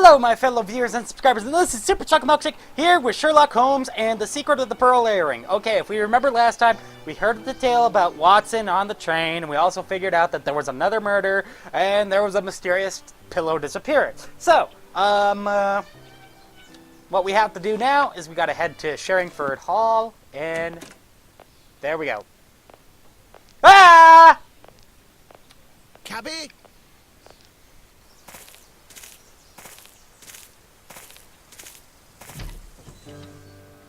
Hello, my fellow viewers and subscribers, and this is Superchocolatemilkshake here with Sherlock Holmes and the Secret of the Pearl Earring. Okay, if we remember last time, we heard the tale about Watson on the train, and we also figured out that there was another murder, and there was a mysterious pillow disappearance. So, what we have to do now is we gotta head to Sherringford Hall, and there we go. Ah! Cabby?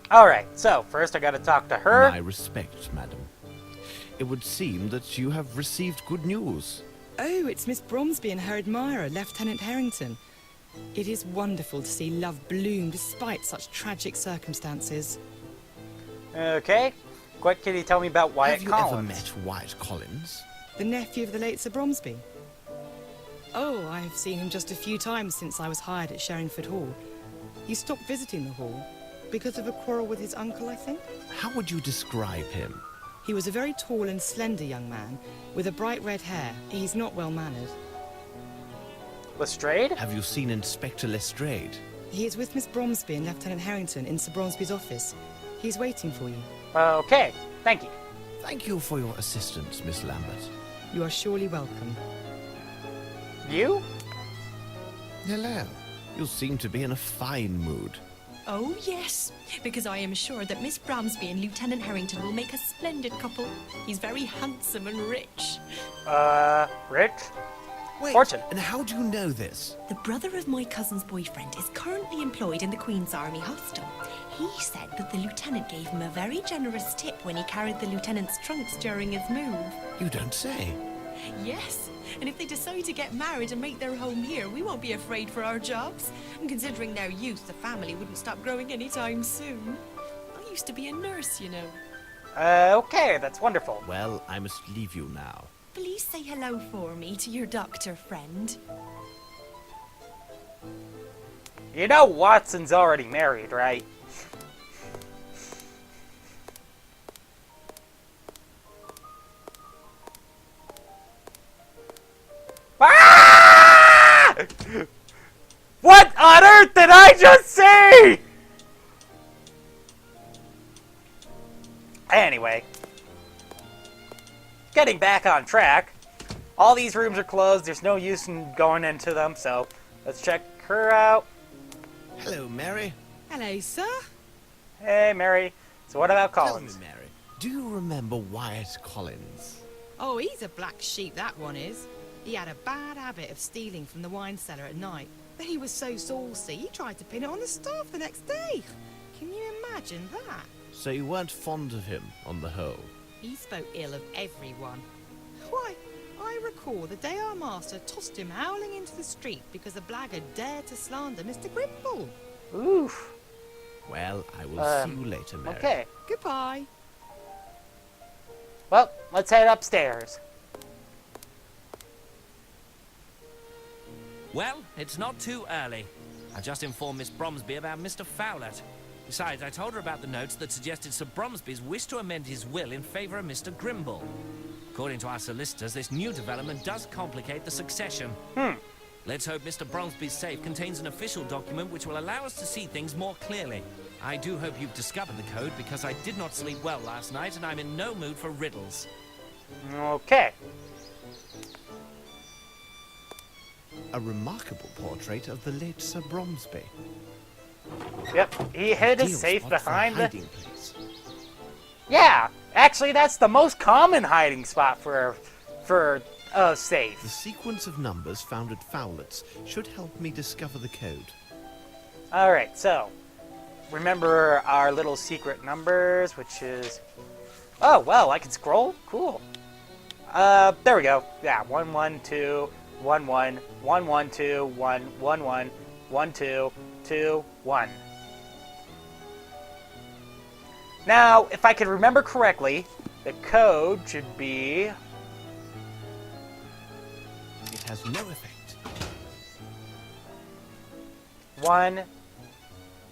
Alright, so first I gotta talk to her. My respects, madam. It would seem that you have received good news. Oh, it's Miss Bromsby and her admirer, Lieutenant Harrington. It is wonderful to see love bloom despite such tragic circumstances. Okay, what can you tell me about Wyatt Have you Collins? ever met Wyatt Collins? The nephew of the late Sir Bromsby. Oh, I've seen him just a few times since I was hired at Sherringford Hall. He stopped visiting the hall because of a quarrel with his uncle, I think. How would you describe him? He was a very tall and slender young man with a bright red hair. He's not well mannered. Lestrade? Have you seen Inspector Lestrade? He is with Miss Bromsby and Lieutenant Harrington in Sir Bromsby's office. He's waiting for you. Okay, thank you. Thank you for your assistance, Miss Lambert. You are surely welcome. You? Hello. You seem to be in a fine mood. Oh, yes, because I am sure that Miss Bromsby and Lieutenant Harrington will make a splendid couple. He's very handsome and rich. Rich? Wait, Fortune. and how do you know this? The brother of my cousin's boyfriend is currently employed in the Queen's Army Hostel. He said that the lieutenant gave him a very generous tip when he carried the lieutenant's trunks during his move. You don't say. Yes, and if they decide to get married and make their home here, we won't be afraid for our jobs. And considering their youth, the family wouldn't stop growing anytime soon. I used to be a nurse, you know. Okay, that's wonderful. Well, I must leave you now. Please say hello for me to your doctor friend. You know Watson's already married, right? Ah! What on earth did I just say? Anyway, getting back on track. All these rooms are closed. There's no use in going into them, so let's check her out. Hello, Mary. Hello, sir. Hey, Mary. So what about Collins? Tell me, Mary, do you remember Wyatt Collins? Oh, he's a black sheep, that one is. He had a bad habit of stealing from the wine cellar at night. Then he was so saucy, he tried to pin it on the staff the next day. Can you imagine that? So you weren't fond of him, on the whole? He spoke ill of everyone. Why, I recall the day our master tossed him howling into the street because the blackguard dared to slander Mr. Grimble. Oof. Well, I will see you later, Mary. Okay. Goodbye. Well, let's head upstairs. Well, it's not too early. I just informed Miss Bromsby about Mr. Fowlett. Besides, I told her about the notes that suggested Sir Bromsby's wish to amend his will in favour of Mr. Grimble. According to our solicitors, this new development does complicate the succession. Let's hope Mr. Bromsby's safe contains an official document which will allow us to see things more clearly. I do hope you've discovered the code, because I did not sleep well last night and I'm in no mood for riddles. Okay. A remarkable portrait of the late Sir Bromsby. Yep, he hid his Ideal safe spot for a behind the... hiding place. Yeah, actually that's the most common hiding spot for a safe. The sequence of numbers found at Fowlett's should help me discover the code. Alright, so, remember our little secret numbers, which is... Oh, well, I can scroll? Cool. There we go. Yeah, 1, 1, 2, 1, 1, 1, 1, 2, 1, 1, 1, 1, 2, 2, 1. Now, if I can remember correctly, the code should be... It has no effect. 1,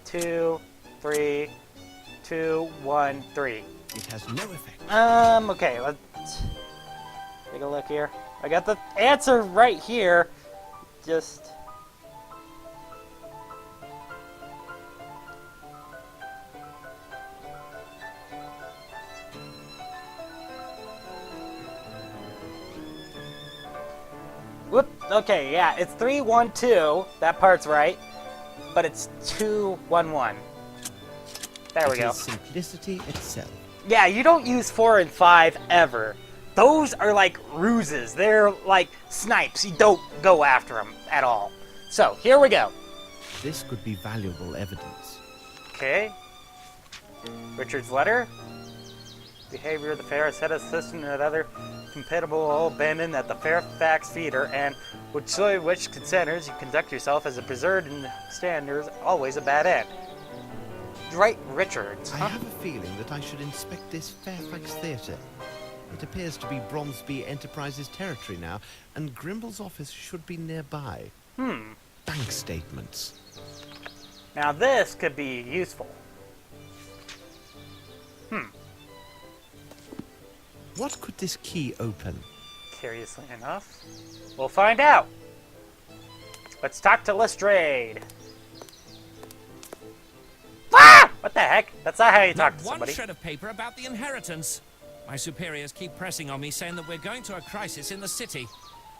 2, 3, 2, 1, 3. It has no effect. Okay, let's take a look here. I got the answer right here. Just Okay, yeah, it's 312. That part's right. But it's 211. There we It go. is simplicity itself. Yeah, you don't use 4 and 5 ever. Those are like ruses. They're like snipes. You don't go after them at all. So, here we go. This could be valuable evidence. Okay. Richard's letter. Behavior of the fair set assistant and other compatible all abandoned at the Fairfax feeder, and which considers you conduct yourself as a preserved in standards always a bad end. Right, Richards. I have a feeling that I should inspect this Fairfax Theatre. It appears to be Bromsby Enterprises territory now, and Grimble's office should be nearby. Bank statements. Now this could be useful. What could this key open? Curiously enough, we'll find out. Let's talk to Lestrade. Ah! What the heck? That's not how you talk Not to one somebody. shred of paper about the inheritance. My superiors keep pressing on me, saying that we're going to a crisis in the city.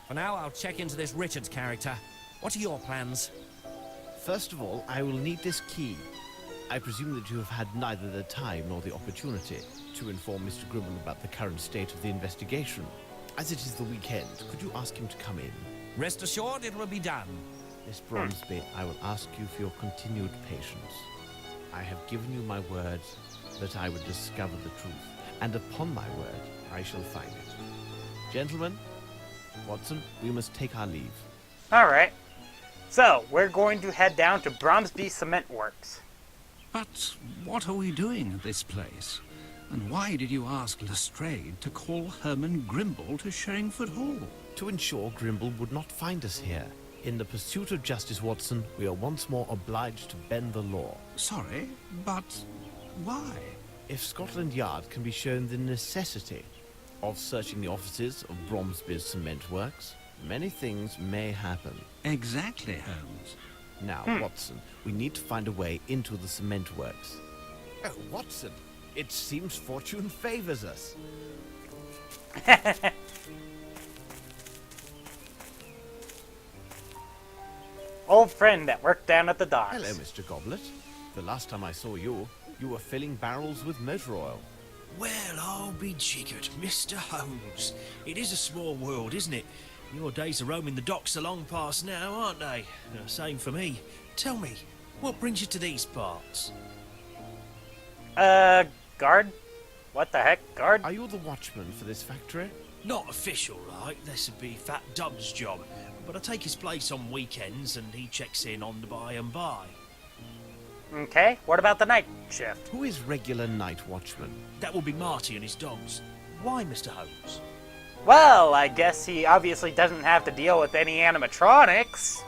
For now, I'll check into this Richards character. What are your plans? First of all, I will need this key. I presume that you have had neither the time nor the opportunity to inform Mr. Grimble about the current state of the investigation. As it is the weekend, could you ask him to come in? Rest assured, it will be done. Miss Bromsby, I will ask you for your continued patience. I have given you my word that I would discover the truth, and upon my word, I shall find it. Gentlemen, Watson, we must take our leave. Alright. So, we're going to head down to Bromsby Cement Works. But what are we doing at this place? And why did you ask Lestrade to call Herman Grimble to Sherringford Hall? To ensure Grimble would not find us here. In the pursuit of justice, Watson, we are once more obliged to bend the law. Sorry, but why? If Scotland Yard can be shown the necessity of searching the offices of Bromsby's Cement Works, many things may happen. Exactly, Holmes. Now, Watson, we need to find a way into the cement works. Oh, Watson, it seems fortune favors us. Old friend that worked down at the docks. Hello, Mr. Goblet. The last time I saw you, you were filling barrels with motor oil. Well, I'll be jiggered, Mr. Holmes. It is a small world, isn't it? Your days of roaming the docks are long past now, aren't they? Same for me. Tell me, what brings you to these parts? Guard? What the heck, guard? Are you the watchman for this factory? Not official, like. This would be Fat Dub's job. But I take his place on weekends and he checks in on the by and by. Okay, what about the night shift? Who is regular night watchman? That will be Marty and his dogs. Why, Mr. Holmes? Well, I guess he obviously doesn't have to deal with any animatronics.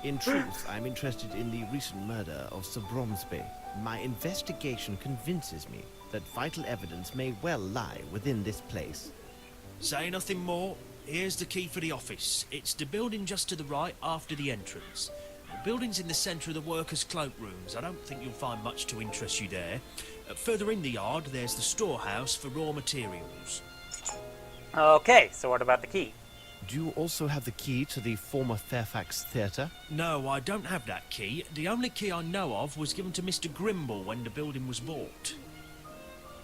In truth, I'm interested in the recent murder of Sir Bromsby. My investigation convinces me that vital evidence may well lie within this place. Say nothing more. Here's the key for the office. It's the building just to the right after the entrance. The building's in the centre of the workers' cloakrooms. I don't think you'll find much to interest you there. Further in the yard, there's the storehouse for raw materials. Okay, so what about the key? Do you also have the key to the former Fairfax Theatre? No, I don't have that key. The only key I know of was given to Mr. Grimble when the building was bought.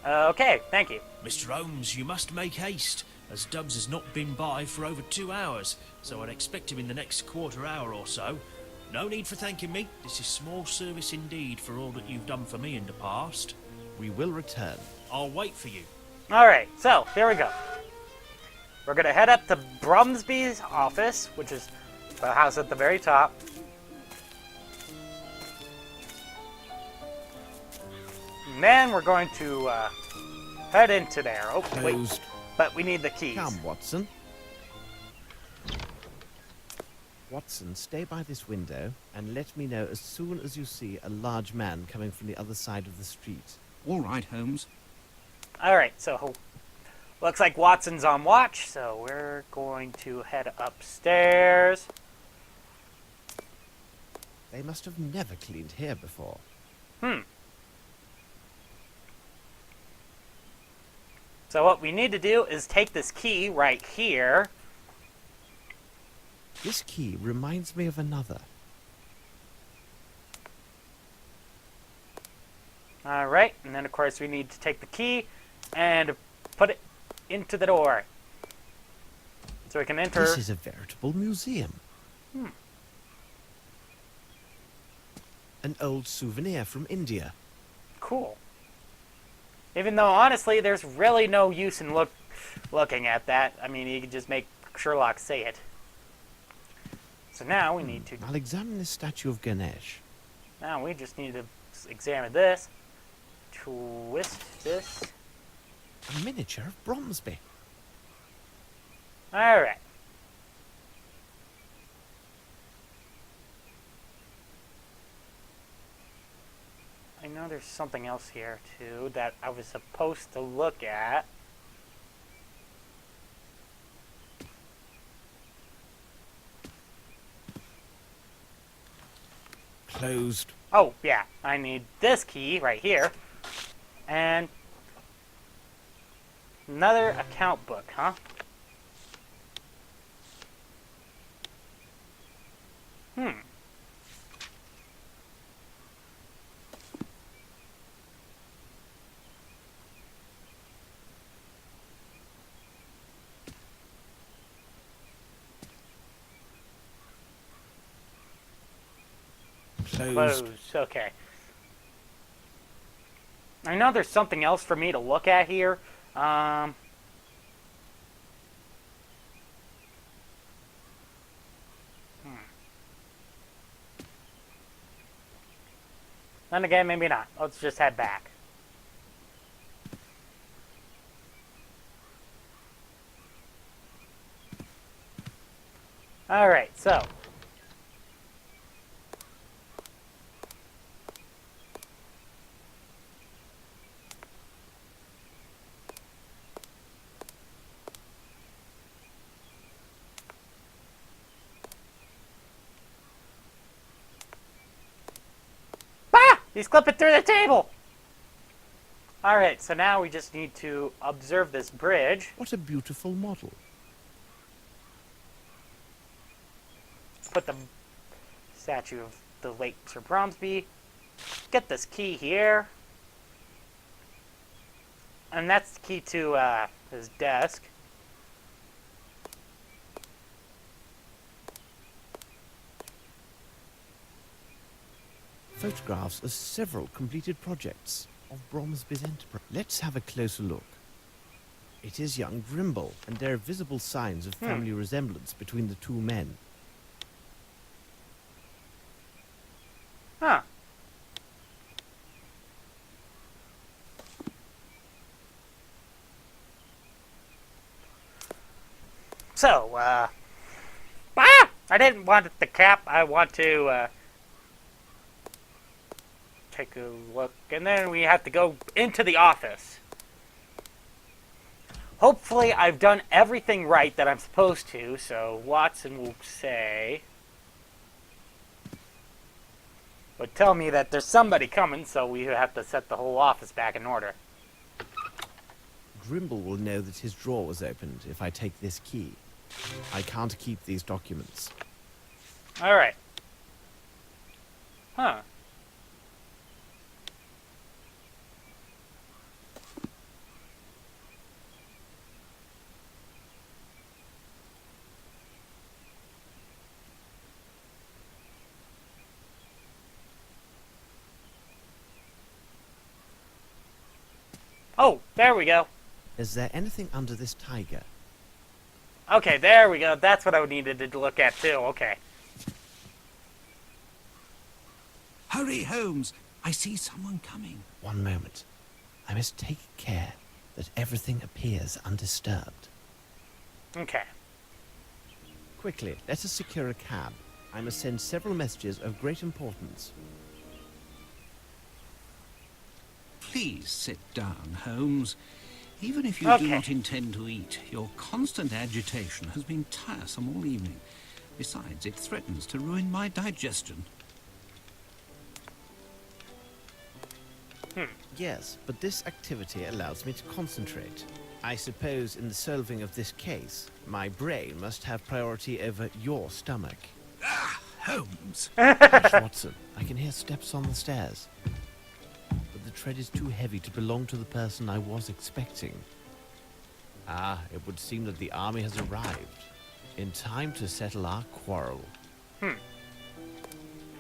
Okay, thank you. Mr. Holmes, you must make haste, as Dubs has not been by for over 2 hours, so I'd expect him in the next quarter hour or so. No need for thanking me. This is small service indeed for all that you've done for me in the past. We will return. I'll wait for you. Alright, so, here we go. We're gonna head up to Bromsby's office, which is the house at the very top. And then we're going to head into there. Oh, wait. Closed. But we need the keys. Come, Watson. Watson, stay by this window and let me know as soon as you see a large man coming from the other side of the street. All right, Holmes. Alright, so looks like Watson's on watch, so we're going to head upstairs. They must have never cleaned here before. So what we need to do is take this key right here This key reminds me of another. Alright, and then of course we need to take the key and put it into the door. So we can enter. This is a veritable museum. An old souvenir from India. Cool. Even though, honestly, there's really no use in looking at that. I mean, you can just make Sherlock say it. So now we need to... I'll examine this statue of Ganesh. Now we just need to examine this. Twist this. A miniature of Bromsby. Alright. I know there's something else here, too, that I was supposed to look at. Closed. Oh, yeah. I need this key right here. And another account book, huh? Closed. Okay. I know there's something else for me to look at here. Then again, maybe not. Let's just head back. Alright, so. He's clipping through the table! Alright, so now we just need to observe this bridge. What a beautiful model. Put the statue of the late Sir Bromsby. Get this key here. And that's the key to his desk. Photographs of several completed projects of Bromsby's enterprise. Let's have a closer look. It is young Grimble, and there are visible signs of family resemblance between the two men. Huh. So, I didn't want the cap. I want to, take a look. And then we have to go into the office. Hopefully, I've done everything right that I'm supposed to, so Watson will say... Would tell me that there's somebody coming, so we have to set the whole office back in order. Grimble will know that his drawer was opened if I take this key. I can't keep these documents. Alright. Huh. Oh, there we go. Is there anything under this tiger? Okay, there we go. That's what I needed to look at, too. Okay. Hurry, Holmes! I see someone coming. One moment. I must take care that everything appears undisturbed. Okay. Quickly, let us secure a cab. I must send several messages of great importance. Please sit down, Holmes. Even if you do Okay. not intend to eat, your constant agitation has been tiresome all evening. Besides, it threatens to ruin my digestion. Yes, but this activity allows me to concentrate. I suppose in the solving of this case, my brain must have priority over your stomach. Ah, Holmes. Hush, Watson. I can hear steps on the stairs. But the tread is too heavy to belong to the person I was expecting. Ah, it would seem that the army has arrived. In time to settle our quarrel.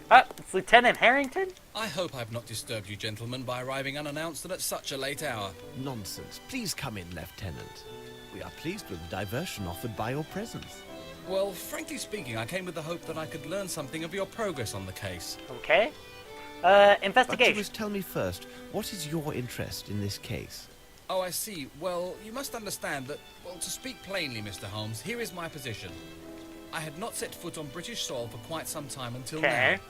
It's Lieutenant Harrington? I hope I've not disturbed you gentlemen by arriving unannounced and at such a late hour. Nonsense. Please come in, Lieutenant. We are pleased with the diversion offered by your presence. Well, frankly speaking, I came with the hope that I could learn something of your progress on the case. Okay. But you Investigation. must tell me first, what is your interest in this case? Oh, I see. Well, you must understand that, well, to speak plainly, Mr. Holmes, here is my position. I had not set foot on British soil for quite some time until Okay. now.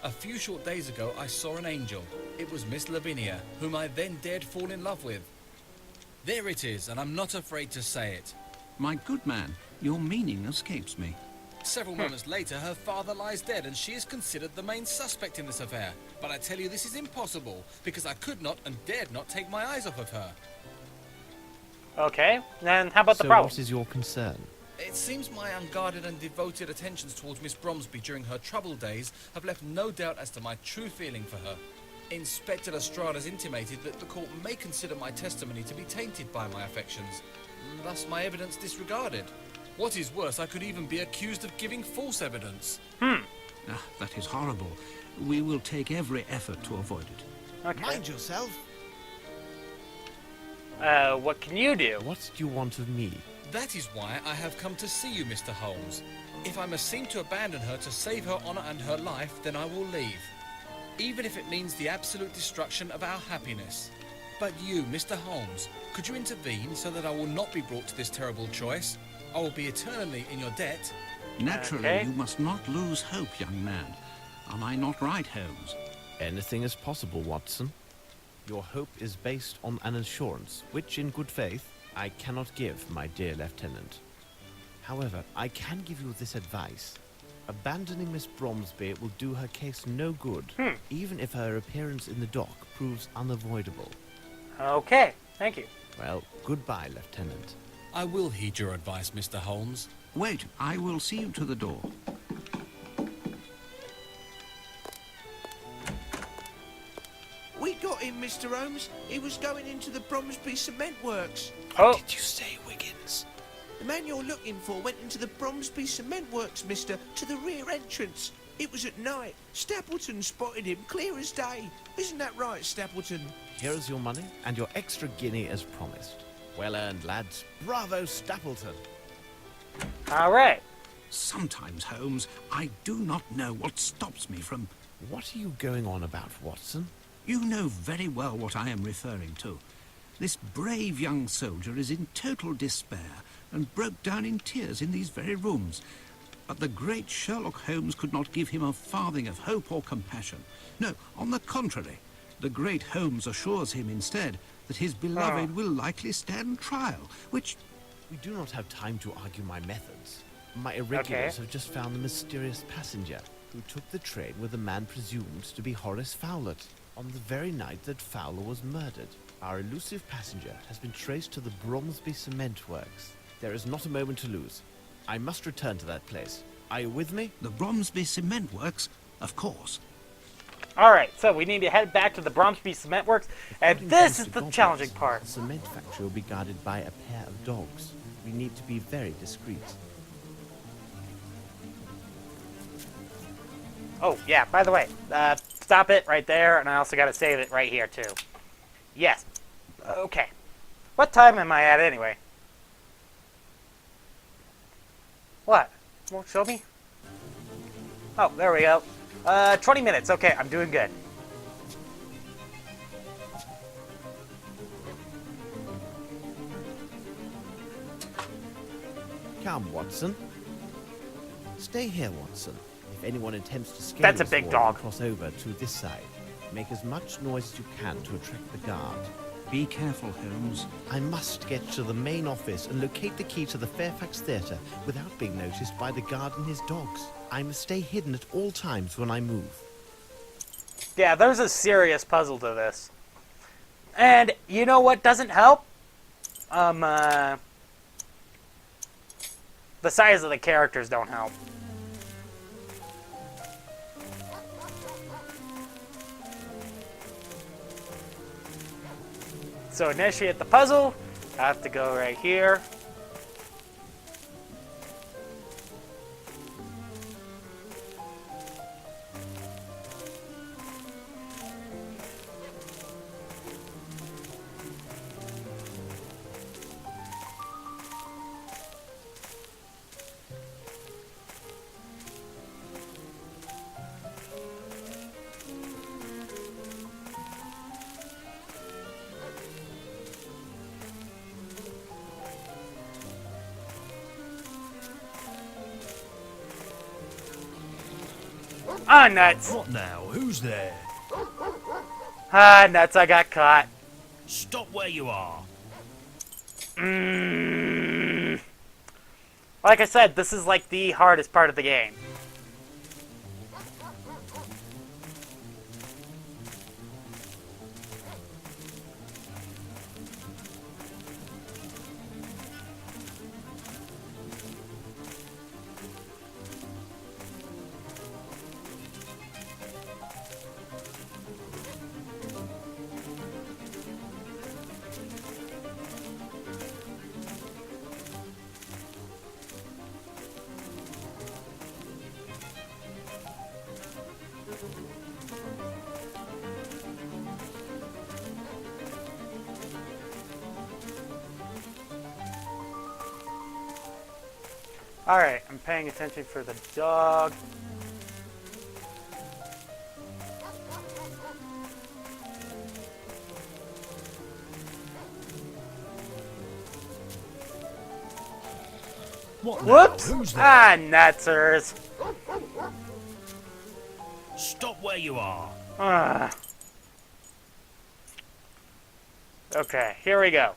A few short days ago, I saw an angel. It was Miss Lavinia, whom I then dared fall in love with. There it is, and I'm not afraid to say it. My good man, your meaning escapes me. Several moments later, her father lies dead, and she is considered the main suspect in this affair. But I tell you, this is impossible, because I could not and dared not take my eyes off of her. Okay. Then how about the So problem? what is your concern? It seems my unguarded and devoted attentions towards Miss Bromsby during her troubled days have left no doubt as to my true feeling for her. Inspector Lestrade has intimated that the court may consider my testimony to be tainted by my affections, and thus my evidence disregarded. What is worse, I could even be accused of giving false evidence. Ah, that is horrible. We will take every effort to avoid it. Okay. Mind yourself. What can you do? What do you want of me? That is why I have come to see you, Mr. Holmes. If I must seem to abandon her to save her honor and her life, then I will leave. Even if it means the absolute destruction of our happiness. But you, Mr. Holmes, could you intervene so that I will not be brought to this terrible choice? I will be eternally in your debt. Naturally, Okay. you must not lose hope, young man. Am I not right, Holmes? Anything is possible, Watson. Your hope is based on an assurance, which, in good faith, I cannot give, my dear Lieutenant. However, I can give you this advice. Abandoning Miss Bromsby will do her case no good, even if her appearance in the dock proves unavoidable. Okay. Thank you. Well, goodbye, Lieutenant. I will heed your advice, Mr. Holmes. Wait, I will see you to the door. We got him, Mr. Holmes. He was going into the Bromsby cement works. Oh. Did you say, Wiggins? The man you're looking for went into the Bromsby cement works, mister, to the rear entrance. It was at night. Stapleton spotted him clear as day. Isn't that right, Stapleton? Here is your money and your extra guinea as promised. Well earned, lads. Bravo, Stapleton. All right. Sometimes, Holmes, I do not know what stops me from... What are you going on about, Watson? You know very well what I am referring to. This brave young soldier is in total despair and broke down in tears in these very rooms. But the great Sherlock Holmes could not give him a farthing of hope or compassion. No, on the contrary, the great Holmes assures him instead that his beloved will likely stand trial, which... We do not have time to argue my methods. My irregulars have just found the mysterious passenger who took the train with a man presumed to be Horace Fowlett on the very night that Fowler was murdered. Our elusive passenger has been traced to the Bromsby Cement Works. There is not a moment to lose. I must return to that place. Are you with me? The Bromsby Cement Works, of course. All right. So we need to head back to the Bromsby Cement Works, and According this to is Mr. the Goggins, challenging part. The cement factory will be guarded by a pair of dogs. We need to be very discreet. Oh, yeah, by the way, stop it right there, and I also got to save it right here, too. Yes. Okay. What time am I at, anyway? What? Won't show me? Oh, there we go. 20 minutes. Okay, I'm doing good. Come, Watson. Stay here, Watson. If anyone attempts to scale That's a this big wall dog. and cross over to this side, make as much noise as you can to attract the guard. Be careful, Holmes. I must get to the main office and locate the key to the Fairfax Theatre without being noticed by the guard and his dogs. I must stay hidden at all times when I move. Yeah, there's a serious puzzle to this. And you know what doesn't help? The size of the characters don't help. So initiate the puzzle. I have to go right here. Ah, nuts. What now? Who's there? Ah, nuts, I got caught. Stop where you are. Like I said, this is like the hardest part of the game. Alright, I'm paying attention for the dog. What now? Whoops! Who's there? Ah, nutsers. Stop where you are. Ah. Okay, here we go.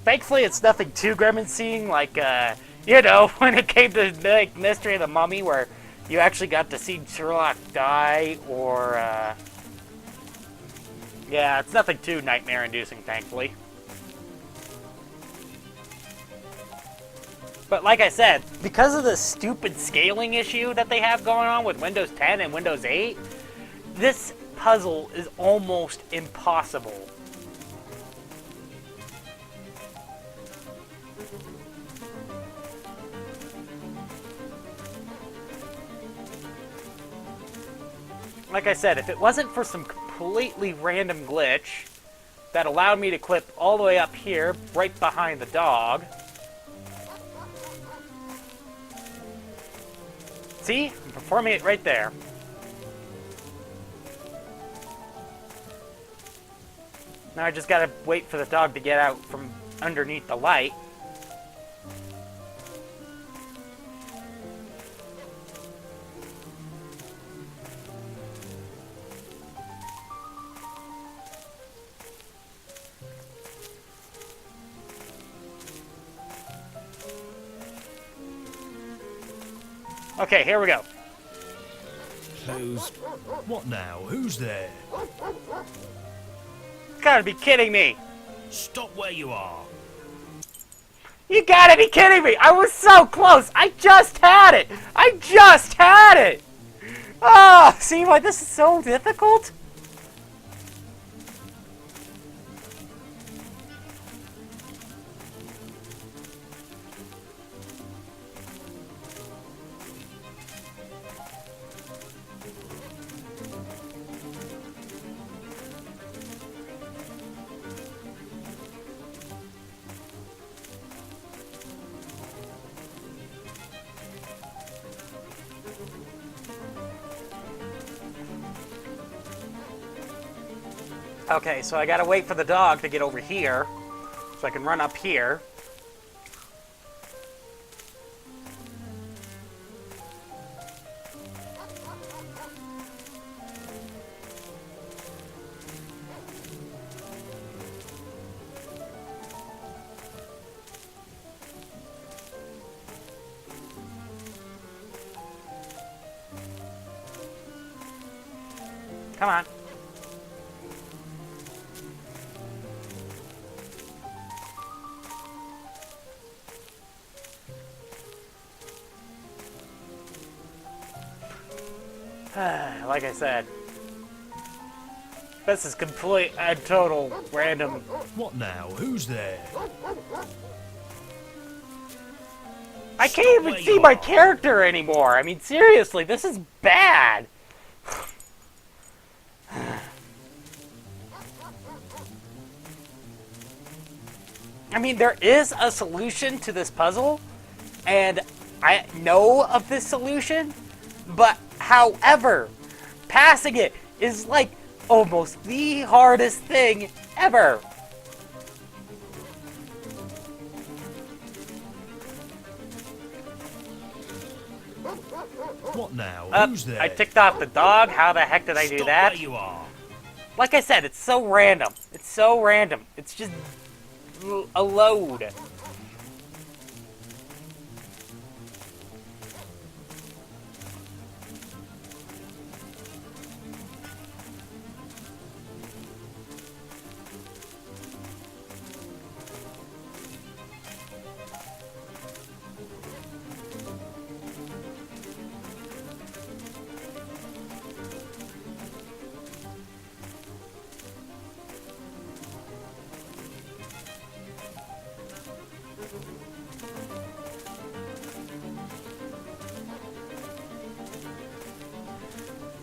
Thankfully, it's nothing too grim and seeing, like, you know, when it came to the Mystery of the Mummy, where you actually got to see Sherlock die, or, yeah, it's nothing too nightmare-inducing, thankfully. But like I said, because of the stupid scaling issue that they have going on with Windows 10 and Windows 8, this puzzle is almost impossible. Like I said, if it wasn't for some completely random glitch that allowed me to clip all the way up here, right behind the dog. See? I'm performing it right there. Now I just gotta wait for the dog to get out from underneath the light. Okay, here we go. Closed. What now? Who's there? You gotta be kidding me! Stop where you are. You gotta be kidding me! I was so close! I just had it! I just had it! Oh, see why this is so difficult? Okay, so I gotta wait for the dog to get over here, so I can run up here. Come on. Like I said, this is complete and total random. What now? Who's there? I can't even see my character anymore. I mean, seriously, this is bad. I mean, there is a solution to this puzzle, and I know of this solution, but however, passing it is like almost the hardest thing ever. What now? Who's there? I ticked off the dog. How the heck did I do Stop that? where you are. Like I said, it's so random. It's so random. It's just a load.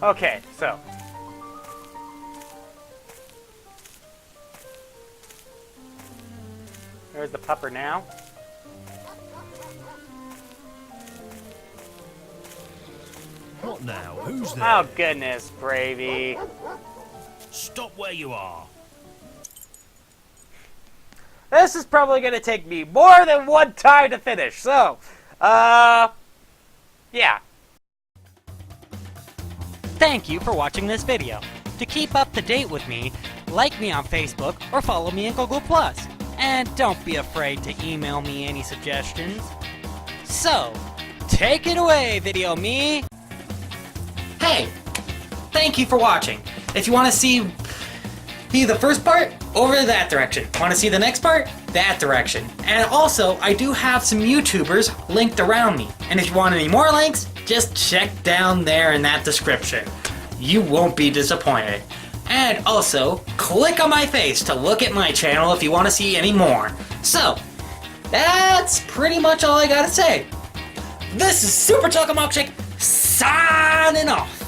Okay, so. There's the pupper now. What now? Who's there? Oh, goodness, Bravey. Stop where you are. This is probably going to take me more than one time to finish, so, yeah. Thank you for watching this video. To keep up to date with me, like me on Facebook or follow me in Google+. And don't be afraid to email me any suggestions. So, take it away, Video Me! Hey! Thank you for watching. If you want to see the first part, over that direction. Want to see the next part? That direction. And also, I do have some YouTubers linked around me. And if you want any more links, just check down there in that description. You won't be disappointed. And also, click on my face to look at my channel if you want to see any more. So, that's pretty much all I gotta say. This is Superchocolatemilkshake signing off.